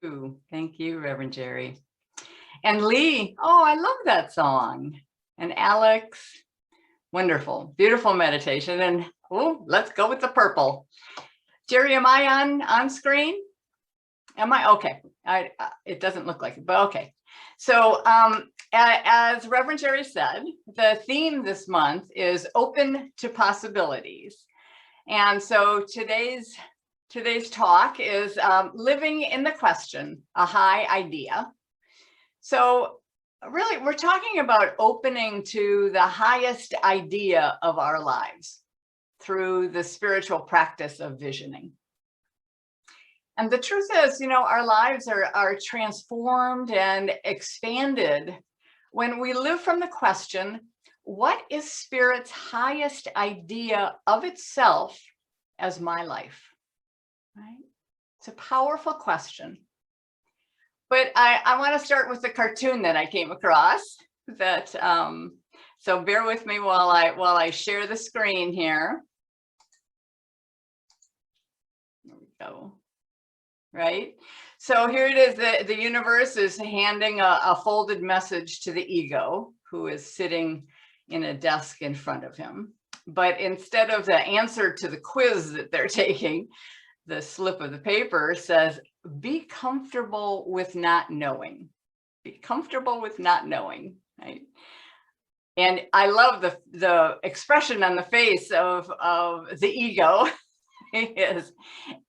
Ooh, thank you, Reverend Jerry. And Lee, oh, I love that song. And Alex, wonderful, beautiful meditation. And oh, let's go with the purple. Jerry, am I on screen? Am I? Okay. It doesn't look like it, but okay. So as Reverend Jerry said, the theme this month is open to possibilities. And so today's talk is living in the question, a high idea. So really, we're talking about opening to the highest idea of our lives through the spiritual practice of visioning. And the truth is, our lives are transformed and expanded when we live from the question, what is Spirit's highest idea of itself as my life? Right? It's a powerful question. But I want to start with the cartoon that I came across that, so bear with me while I share the screen here. There we go. Right? So here it is, the universe is handing a folded message to the ego, who is sitting in a desk in front of him. But instead of the answer to the quiz that they're taking, the slip of the paper says, be comfortable with not knowing. Be comfortable with not knowing, right? And I love the expression on the face of the ego. He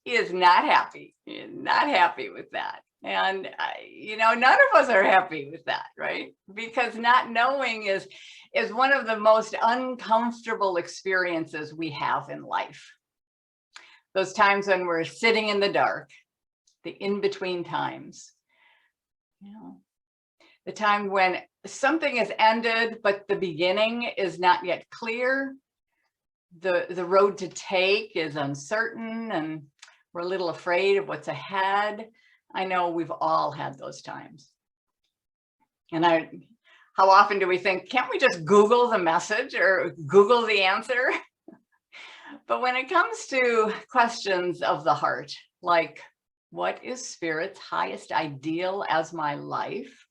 is not happy. Not happy with that. And none of us are happy with that, right? Because not knowing is one of the most uncomfortable experiences we have in life. Those times when we're sitting in the dark, the in-between times, the time when something is ended, but the beginning is not yet clear. The road to take is uncertain and we're a little afraid of what's ahead. I know we've all had those times. And how often do we think, can't we just Google the message or Google the answer? But when it comes to questions of the heart, like what is Spirit's highest ideal as my life?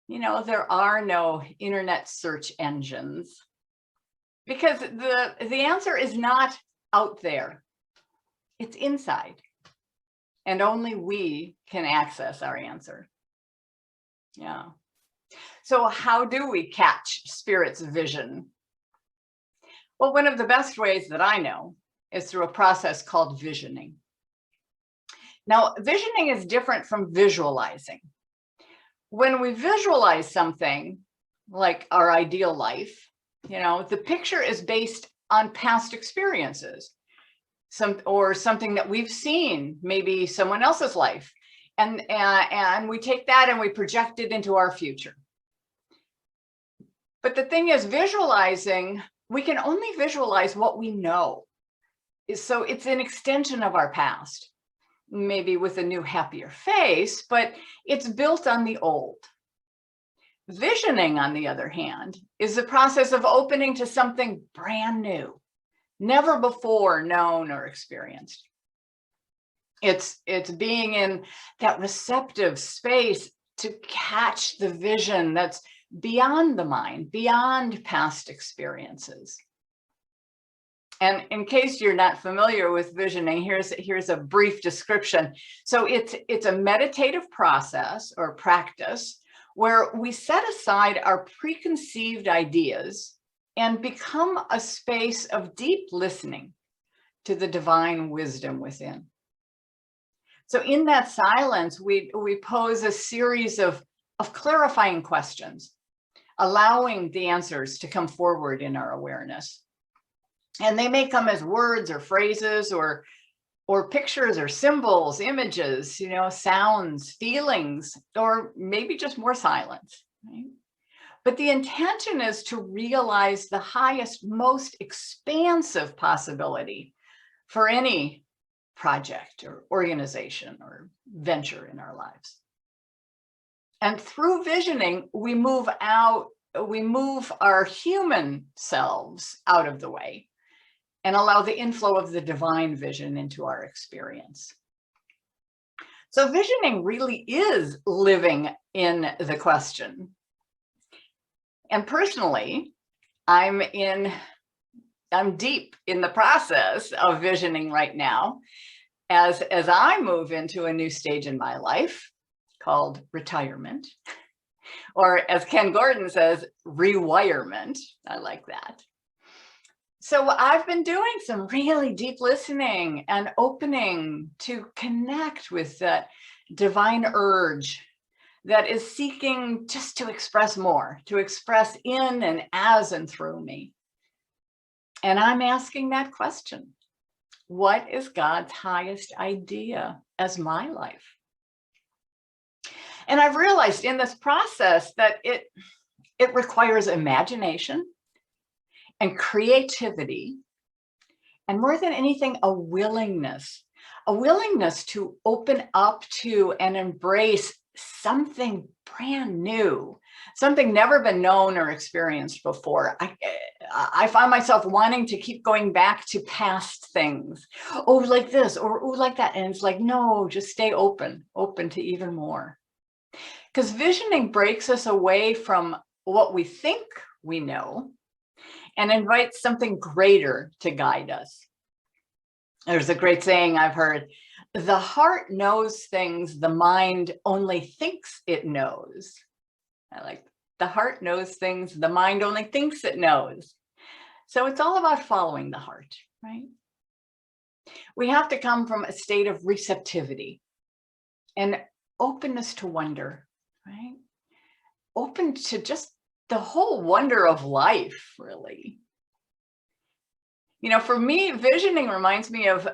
There are no internet search engines. Because the answer is not out there, it's inside. And only we can access our answer. Yeah. So how do we catch Spirit's vision? Well, one of the best ways that I know is through a process called visioning. Now, visioning is different from visualizing. When we visualize something like our ideal life, the picture is based on past experiences, or something that we've seen, maybe someone else's life. And we take that and we project it into our future. But the thing is, visualizing, we can only visualize what we know. So it's an extension of our past, maybe with a new, happier face, but it's built on the old. Visioning, on the other hand, is the process of opening to something brand new, never before known or experienced. It's being in that receptive space to catch the vision that's beyond the mind, beyond past experiences. And in case you're not familiar with visioning, here's a brief description. So it's a meditative process or practice where we set aside our preconceived ideas and become a space of deep listening to the divine wisdom within. So in that silence, we pose a series of clarifying questions, allowing the answers to come forward in our awareness. And they may come as words or phrases or pictures or symbols, images, sounds, feelings, or maybe just more silence. Right? But the intention is to realize the highest, most expansive possibility for any project or organization or venture in our lives. And through visioning, we move our human selves out of the way and allow the inflow of the divine vision into our experience. So visioning really is living in the question. And personally, I'm deep in the process of visioning right now as I move into a new stage in my life called retirement, or as Ken Gordon says, rewirement. I like that. So I've been doing some really deep listening and opening to connect with that divine urge that is seeking just to express more, to express in and as and through me. And I'm asking that question. What is God's highest idea as my life? And I've realized in this process that it requires imagination and creativity, and more than anything, a willingness to open up to and embrace something brand new, something never been known or experienced before. I find myself wanting to keep going back to past things. Oh, like this, or oh, like that. And it's like, no, just stay open to even more. Because visioning breaks us away from what we think we know and invites something greater to guide us. There's a great saying I've heard: the heart knows things the mind only thinks it knows. I like, the heart knows things the mind only thinks it knows. So it's all about following the heart, right? We have to come from a state of receptivity and openness to wonder, right? Open to just the whole wonder of life, really. You know, for me, visioning reminds me of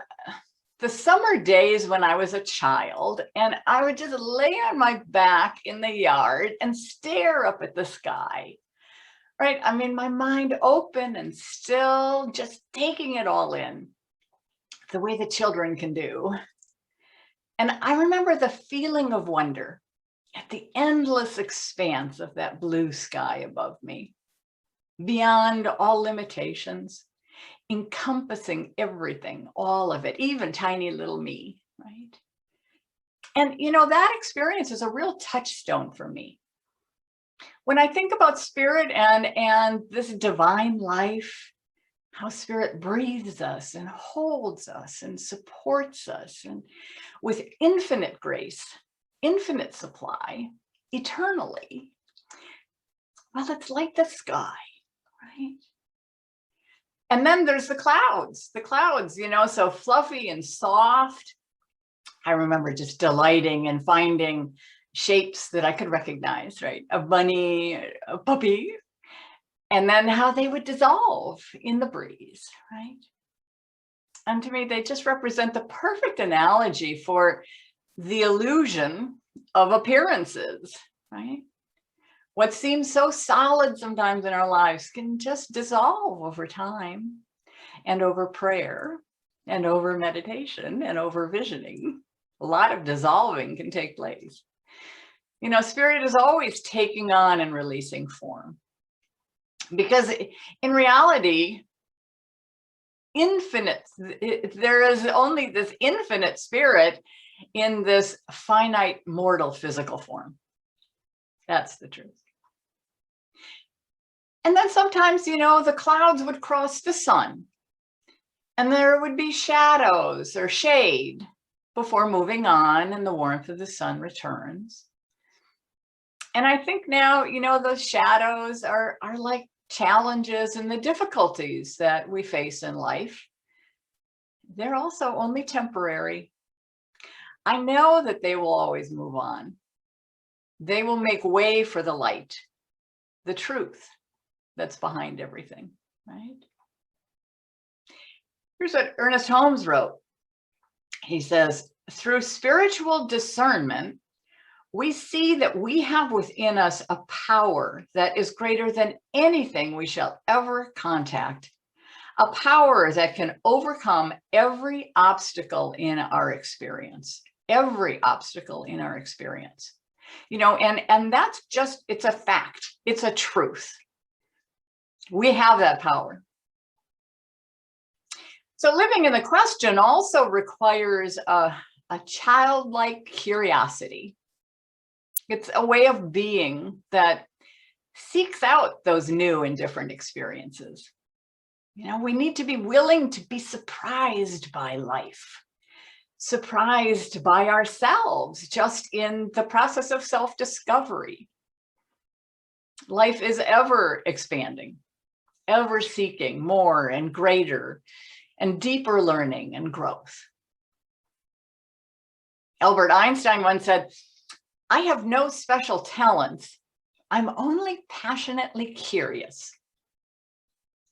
the summer days when I was a child, and I would just lay on my back in the yard and stare up at the sky, right? I mean, my mind open and still, just taking it all in, the way the children can do. And I remember the feeling of wonder at the endless expanse of that blue sky above me, beyond all limitations, encompassing everything, all of it, even tiny little me, right? And, you know, that experience is a real touchstone for me. When I think about spirit and this divine life, how spirit breathes us and holds us and supports us, and with infinite grace, infinite supply, eternally, well, it's like the sky, right? And then there's the clouds, you know, so fluffy and soft. I remember just delighting and finding shapes that I could recognize, right? A bunny, a puppy, and then how they would dissolve in the breeze, right? And to me, they just represent the perfect analogy for the illusion of appearances, right? What seems so solid sometimes in our lives can just dissolve over time, and over prayer, and over meditation, and over visioning. A lot of dissolving can take place. You know, spirit is always taking on and releasing form, because in reality, there is only this infinite spirit in this finite mortal physical form. That's the truth. And then sometimes, you know, the clouds would cross the sun, and there would be shadows or shade before moving on, and the warmth of the sun returns. And I think now, you know, those shadows are like challenges and the difficulties that we face in life. They're also only temporary. I know that they will always move on. They will make way for the light, the truth that's behind everything, right? Here's what Ernest Holmes wrote. He says, through spiritual discernment, we see that we have within us a power that is greater than anything we shall ever contact, a power that can overcome every obstacle in our experience, every obstacle in our experience. You know, and that's just, it's a fact, it's a truth. We have that power. So living in the question also requires a a childlike curiosity. It's a way of being that seeks out those new and different experiences. We need to be willing to be surprised by life, surprised by ourselves, just in the process of self-discovery. Life is ever expanding, ever seeking more and greater and deeper learning and growth. Albert Einstein once said, "I have no special talents. I'm only passionately curious."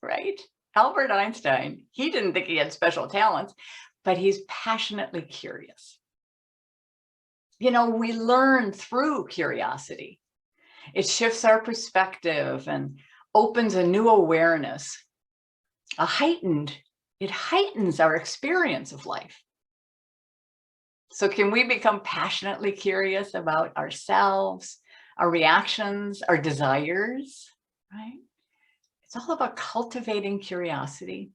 Right? Albert Einstein, he didn't think he had special talents, but he's passionately curious. We learn through curiosity. It shifts our perspective and opens a new awareness. It heightens our experience of life. So can we become passionately curious about ourselves, our reactions, our desires, right? It's all about cultivating curiosity.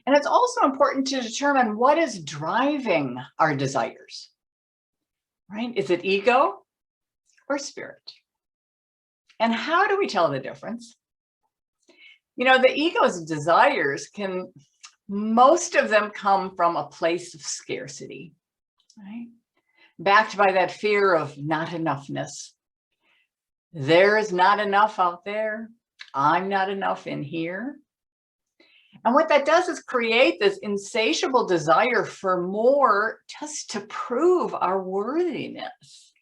And it's also important to determine what is driving our desires, right? Is it ego or spirit? And how do we tell the difference? The ego's desires most of them come from a place of scarcity, right? Backed by that fear of not enoughness. There is not enough out there. I'm not enough in here. And what that does is create this insatiable desire for more, just to prove our worthiness.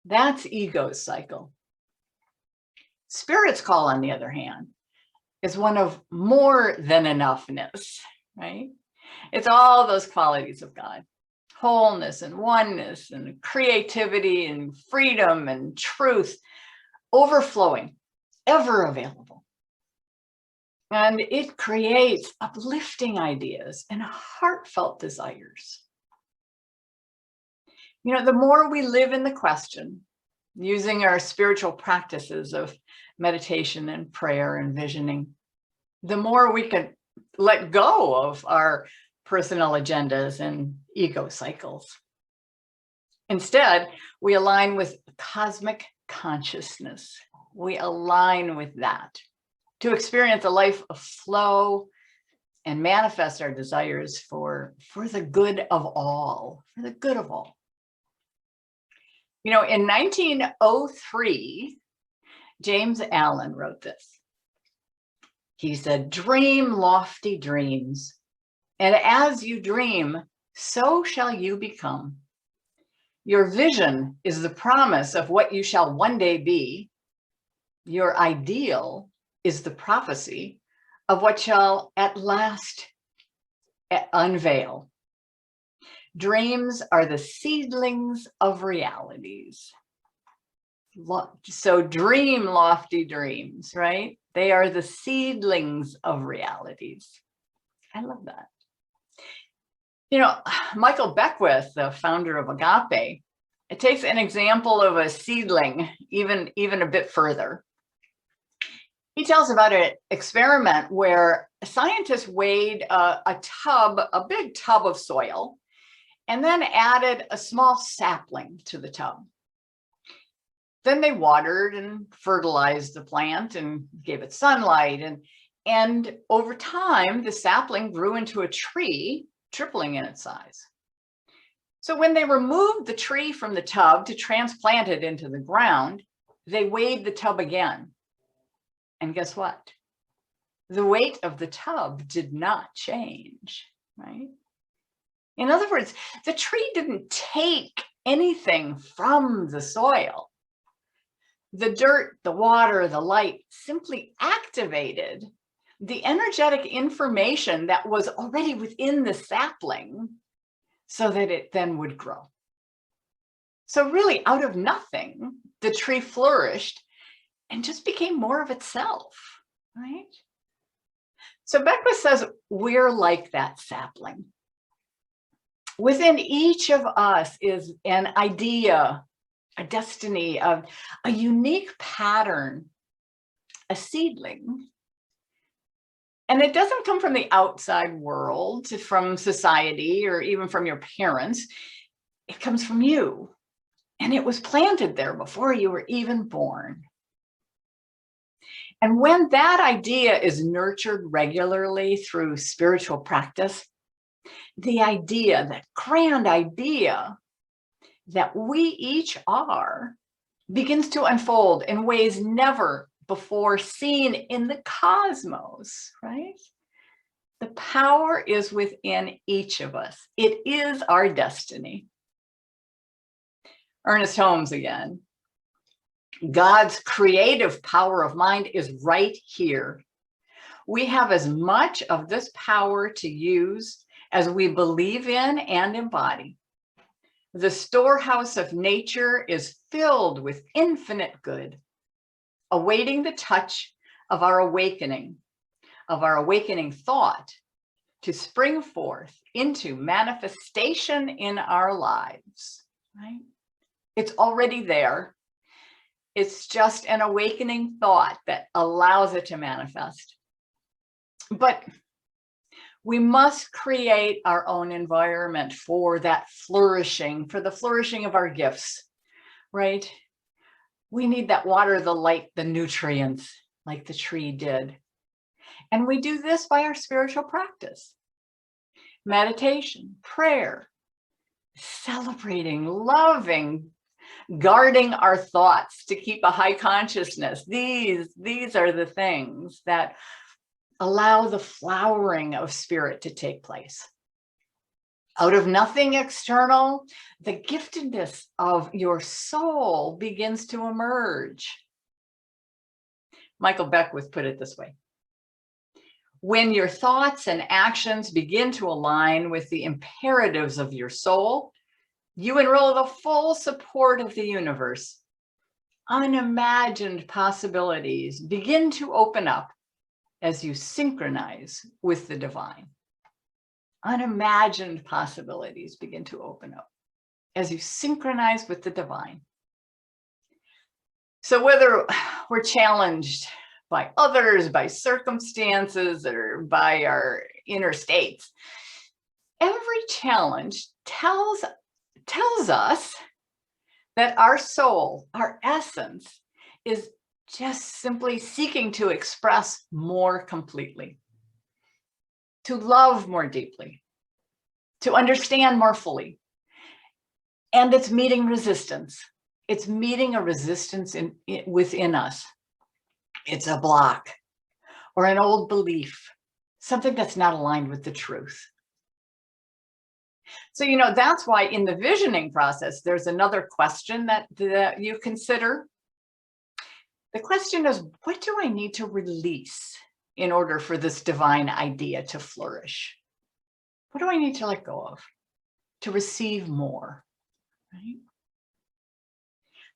That's ego's cycle. Spirit's call, on the other hand, is one of more than enoughness, right? It's all those qualities of God: wholeness and oneness and creativity and freedom and truth, overflowing, ever available. And it creates uplifting ideas and heartfelt desires. The more we live in the question, using our spiritual practices of meditation and prayer and visioning, the more we can let go of our personal agendas and ego cycles. Instead, we align with cosmic consciousness. We align with that to experience a life of flow and manifest our desires for the good of all, for the good of all. In 1903, James Allen wrote this. He said, "Dream lofty dreams, and as you dream, so shall you become. Your vision is the promise of what you shall one day be. Your ideal is the prophecy of what shall at last unveil. Dreams are the seedlings of realities." So dream lofty dreams, right? They are the seedlings of realities. I love that. Michael Beckwith, the founder of Agape, it takes an example of a seedling even a bit further. He tells about an experiment where scientists weighed a big tub of soil, and then added a small sapling to the tub. Then they watered and fertilized the plant and gave it sunlight. And over time, the sapling grew into a tree, tripling in its size. So when they removed the tree from the tub to transplant it into the ground, they weighed the tub again. And guess what? The weight of the tub did not change, right? In other words, the tree didn't take anything from the soil. The dirt, the water, the light simply activated the energetic information that was already within the sapling so that it then would grow. So really, out of nothing, the tree flourished and just became more of itself, right? So Beckwith says we're like that sapling. Within each of us is an idea, a destiny, of a unique pattern, a seedling. And it doesn't come from the outside world, from society, or even from your parents. It comes from you. And it was planted there before you were even born. And when that idea is nurtured regularly through spiritual practice, the idea, that grand idea that we each are, begins to unfold in ways never before seen in the cosmos, right? The power is within each of us. It is our destiny. Ernest Holmes again. God's creative power of mind is right here. We have as much of this power to use as we believe in and embody. The storehouse of nature is filled with infinite good, awaiting the touch of our awakening thought to spring forth into manifestation in our lives, right? It's already there. It's just an awakening thought that allows it to manifest. But we must create our own environment for that flourishing, for the flourishing of our gifts, right? We need that water, the light, the nutrients, like the tree did. And we do this by our spiritual practice, meditation, prayer, celebrating, loving, guarding our thoughts to keep a high consciousness. These are the things that allow the flowering of spirit to take place. Out of nothing external, the giftedness of your soul begins to emerge. Michael Beckwith put it this way: when your thoughts and actions begin to align with the imperatives of your soul, you enroll the full support of the universe. Unimagined possibilities begin to open up as you synchronize with the divine. Unimagined possibilities begin to open up as you synchronize with the divine. So whether we're challenged by others, by circumstances, or by our inner states, every challenge tells us that our soul, our essence, is just simply seeking to express more completely, to love more deeply, to understand more fully. And it's meeting resistance. It's meeting a resistance within us. It's a block or an old belief, something that's not aligned with the truth. So, that's why in the visioning process, there's another question that you consider. The question is, what do I need to release in order for this divine idea to flourish? What do I need to let go of to receive more, right?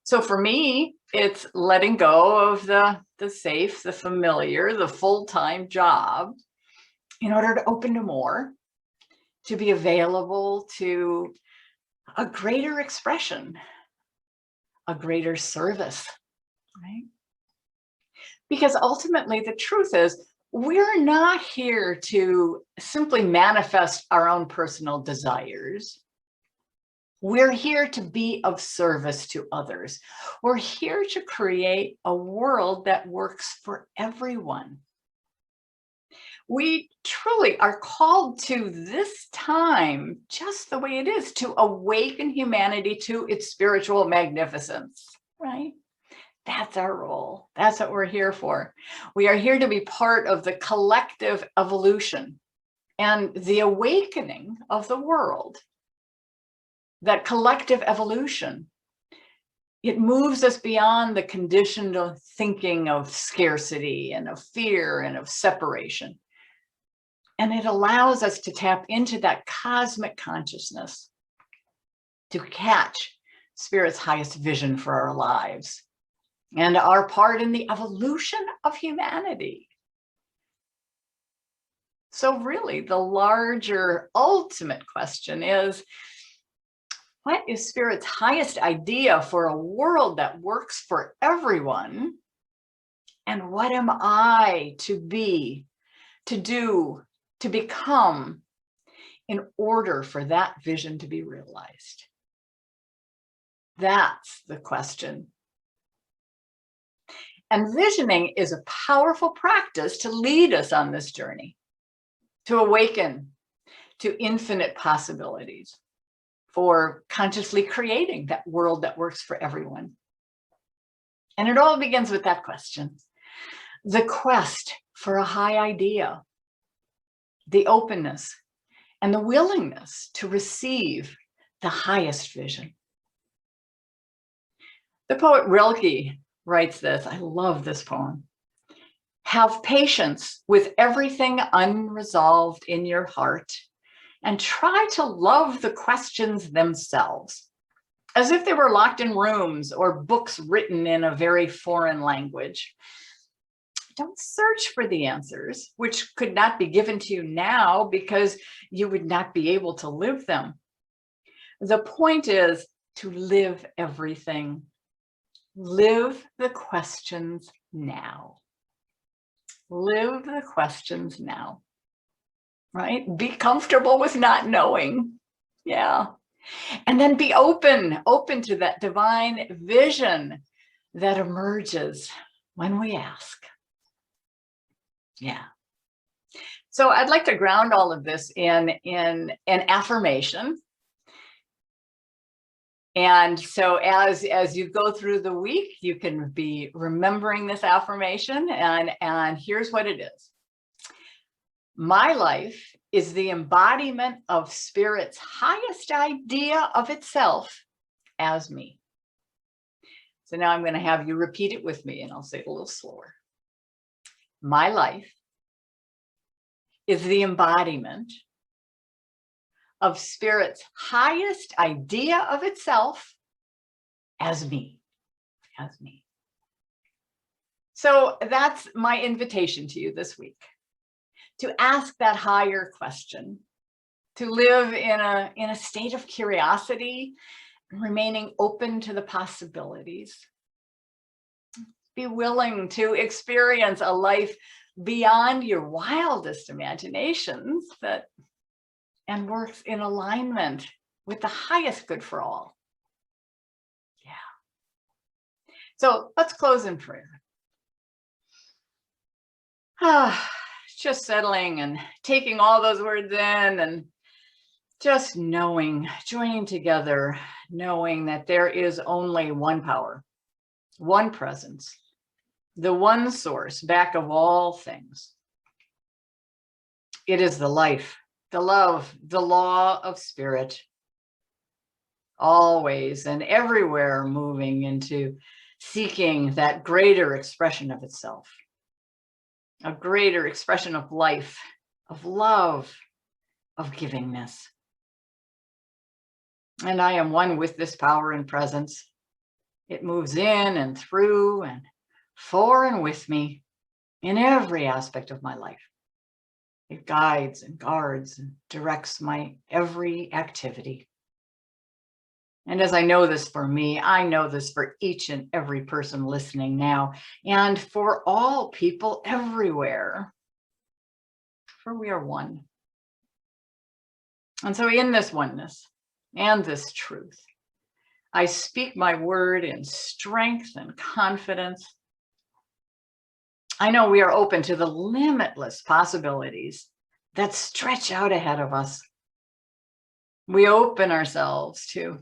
So for me, it's letting go of the safe, the familiar, the full-time job in order to open to more, to be available to a greater expression, a greater service, right? Because ultimately the truth is, we're not here to simply manifest our own personal desires. We're here to be of service to others. We're here to create a world that works for everyone. We truly are called to this time just the way it is, to awaken humanity to its spiritual magnificence, right? That's our role. That's what we're here for. We are here to be part of the collective evolution and the awakening of the world. That collective evolution, it moves us beyond the conditioned thinking of scarcity and of fear and of separation. And it allows us to tap into that cosmic consciousness to catch Spirit's highest vision for our lives and our part in the evolution of humanity. So really, the larger ultimate question is, what is Spirit's highest idea for a world that works for everyone? And what am I to be to do, to become, in order for that vision to be realized? That's the question. And visioning is a powerful practice to lead us on this journey, to awaken to infinite possibilities for consciously creating that world that works for everyone. And it all begins with that question, the quest for a high idea, the openness and the willingness to receive the highest vision. The poet Rilke writes this. I love this poem. Have patience with everything unresolved in your heart and try to love the questions themselves, as if they were locked in rooms or books written in a very foreign language. Don't search for the answers, which could not be given to you now because you would not be able to live them. The point is to live everything. Live the questions now. Live the questions now, right? Be comfortable with not knowing. Yeah. And then be open to that divine vision that emerges when we ask. Yeah. So I'd like to ground all of this in an affirmation. And so as you go through the week, you can be remembering this affirmation, and here's what it is. My life is the embodiment of Spirit's highest idea of itself as me. So now I'm going to have you repeat it with me, and I'll say it a little slower. My life is the embodiment of Spirit's highest idea of itself as me, as me. So that's my invitation to you this week, to ask that higher question, to live in a state of curiosity, remaining open to the possibilities. Be willing to experience a life beyond your wildest imaginations and works in alignment with the highest good for all. Yeah. So let's close in prayer. Just settling and taking all those words in and just knowing, joining together, knowing that there is only one power, one presence, the one source back of all things. It is the life, the love, the law of Spirit, always and everywhere moving into seeking that greater expression of itself, a greater expression of life, of love, of givingness. And I am one with this power and presence. It moves in and through and for and with me in every aspect of my life. It guides and guards and directs my every activity. And as I know this for me, I know this for each and every person listening now, and for all people everywhere, for we are one. And so in this oneness and this truth, I speak my word in strength and confidence. I know we are open to the limitless possibilities that stretch out ahead of us. We open ourselves to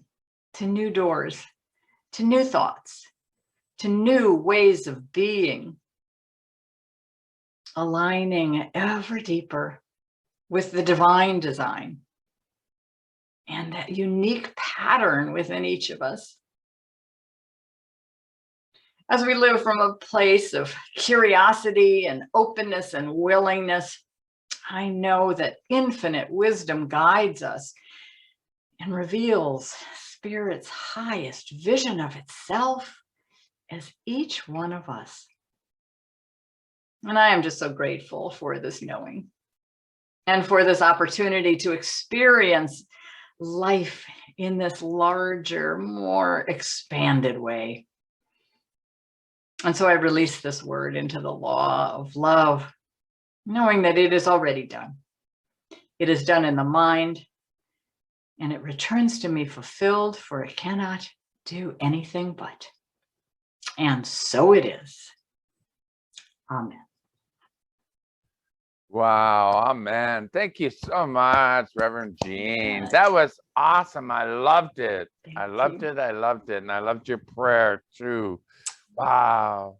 new doors, to new thoughts, to new ways of being, aligning ever deeper with the divine design and that unique pattern within each of us. As we live from a place of curiosity and openness and willingness, I know that infinite wisdom guides us and reveals Spirit's highest vision of itself as each one of us. And I am just so grateful for this knowing and for this opportunity to experience life in this larger, more expanded way. And so I release this word into the law of love, knowing that it is already done. It is done in the mind, and it returns to me fulfilled, for it cannot do anything but. And so it is. Amen. Wow, amen. Thank you so much, Reverend Jeanne. That was awesome. I loved it. I loved it. I loved it. And I loved your prayer too. Wow.